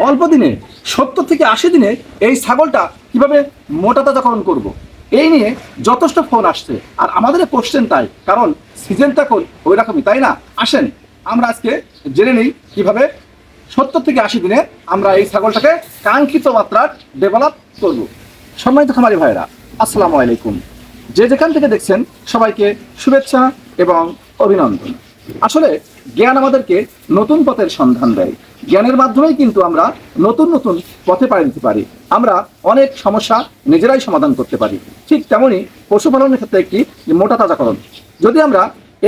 অল্প দিনে 70 থেকে 80 দিনে এই ছাগলটা কিভাবে মোটা তাজাকরণ করব, এই নিয়ে যথেষ্ট ফোন আসছে। আর আমাদের কোশ্চেন তাই, কারণ সিজনটা ওই রকমই, তাই না? আসেন আমরা আজকে জেনে নিই কিভাবে 70 থেকে 80 দিনে আমরা এই ছাগলটাকে কাঙ্ক্ষিত মাত্রার ডেভেলপ করব। সম্মানিত খামারি ভাইরা, আসসালামু আলাইকুম। যে যেখান থেকে দেখছেন সবাইকে শুভেচ্ছা এবং অভিনন্দন। আসলে জ্ঞান আমাদেরকে নতুন পথের সন্ধান দেয়। জ্ঞানের মাধ্যমেই কিন্তু আমরা নতুন নতুন পথে পাড়ি দিতে পারি। আমরা অনেক সমস্যা নিজেরাই সমাধান করতে পারি। ঠিক তেমনই পশুপালনের ক্ষেত্রে একটি মোটা তাজাকরণ। যদি আমরা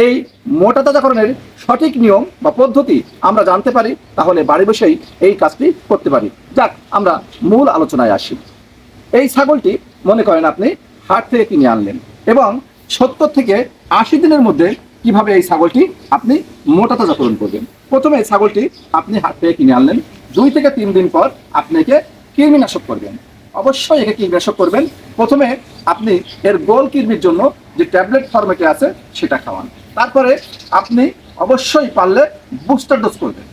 এই মোটা তাজাকরণের সঠিক নিয়ম বা পদ্ধতি আমরা জানতে পারি, তাহলে বাড়ি বসেই এই কাজটি করতে পারি। যাক, আমরা মূল আলোচনায় আসি। এই ছাগলটি মনে করেন আপনি হাট থেকে কিনে আনলেন এবং 70 থেকে 80 দিনের মধ্যে কিভাবে এই ছাগলটি আপনি মোটা তাজাকরণ করবেন। প্রথমে এই ছাগলটি আপনি হাট থেকে কিনে আনলেন, 2 থেকে 3 দিন পর আপনি একে কৃমিনাশক করবেন। অবশ্যই একে কৃমিনাশক করবেন। প্রথমে আপনি এর গোল কৃমির জন্য যে ট্যাবলেট ফরম্যাটে আছে সেটা খাওয়ান। তারপরে আপনি অবশ্যই পারলে বুস্টার ডোজ করবেন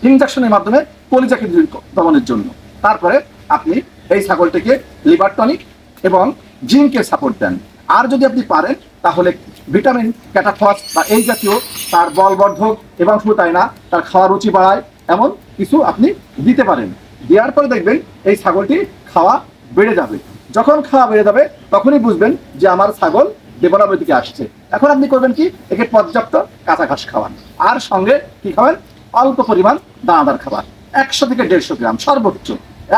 ইনজেকশনের মাধ্যমে কলিজা কৃমি দমনের জন্য। তারপরে আপনি এই ছাগলটিকে লিভার টনিক এবং জিঙ্কের সাপোর্ট দেন। আর যদি আপনি পারেন তাহলে ভিটামিন ক্যাটাফস বা এই জাতীয় তার বলবর্ধক, এবং শুধু তাই না, তার খাওয়ার রুচি বাড়ায় এমন কিছু আপনি দিতে পারেন। দেওয়ার পরে দেখবেন এই ছাগলটি খাওয়া বেড়ে যাবে। যখন খাওয়া বেড়ে যাবে তখনই বুঝবেন যে আমার ছাগল ডেভেলপের দিকে আসছে। এখন আপনি করবেন কি, একে পর্যাপ্ত কাঁচা ঘাস খাওয়ান, আর সঙ্গে কি খাবেন, অল্প পরিমাণ দানাদার খাবার, 100 থেকে 150 গ্রাম, সর্বোচ্চ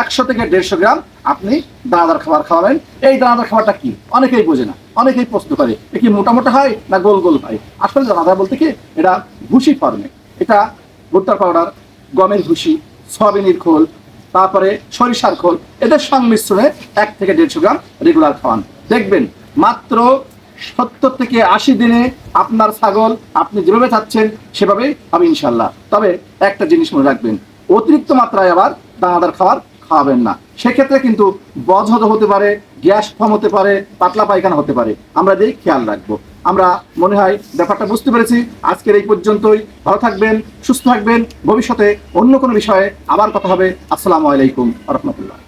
100 থেকে 150 গ্রাম আপনি দানাদার খাবার খাওয়াবেন। এই দানাদার খাবারটা কি অনেকেই বোঝে না, অনেকেই প্রশ্ন করে এ কি মোটা মোটা হয় না গোল গোল হয়। আসলে দানাদার বলতে কি, এটা ভুসি ফর্মে। এটা ভুট্টার পাউডার, গমের ভুসি, সয়াবিনের খোল, তারপরে সরিষার খোল, এদের সংমিশ্রণে 1 থেকে 150 গ্রাম রেগুলার খাওয়ান। দেখবেন মাত্র 70 থেকে 80 দিনে আপনার ছাগল আপনি যেভাবে চাচ্ছেন সেভাবেই হবে ইনশাল্লাহ। তবে একটা জিনিস মনে রাখবেন, অতিরিক্ত মাত্রায় আবার দানাদার খাবার খাওয়াবেন না। সেক্ষেত্রে কিন্তু বদহজম হতে পারে, গ্যাস ফর্ম হতে পারে, পাতলা পায়খানা হতে পারে। আমরা দিকে খেয়াল রাখবো। আমরা মনে হয় ব্যাপারটা বুঝতে পেরেছি। আজকের এই পর্যন্তই। ভালো থাকবেন, সুস্থ থাকবেন। ভবিষ্যতে অন্য কোনো বিষয়ে আবার কথা হবে। আসসালামু আলাইকুম ওয়া রাহমাতুল্লাহ।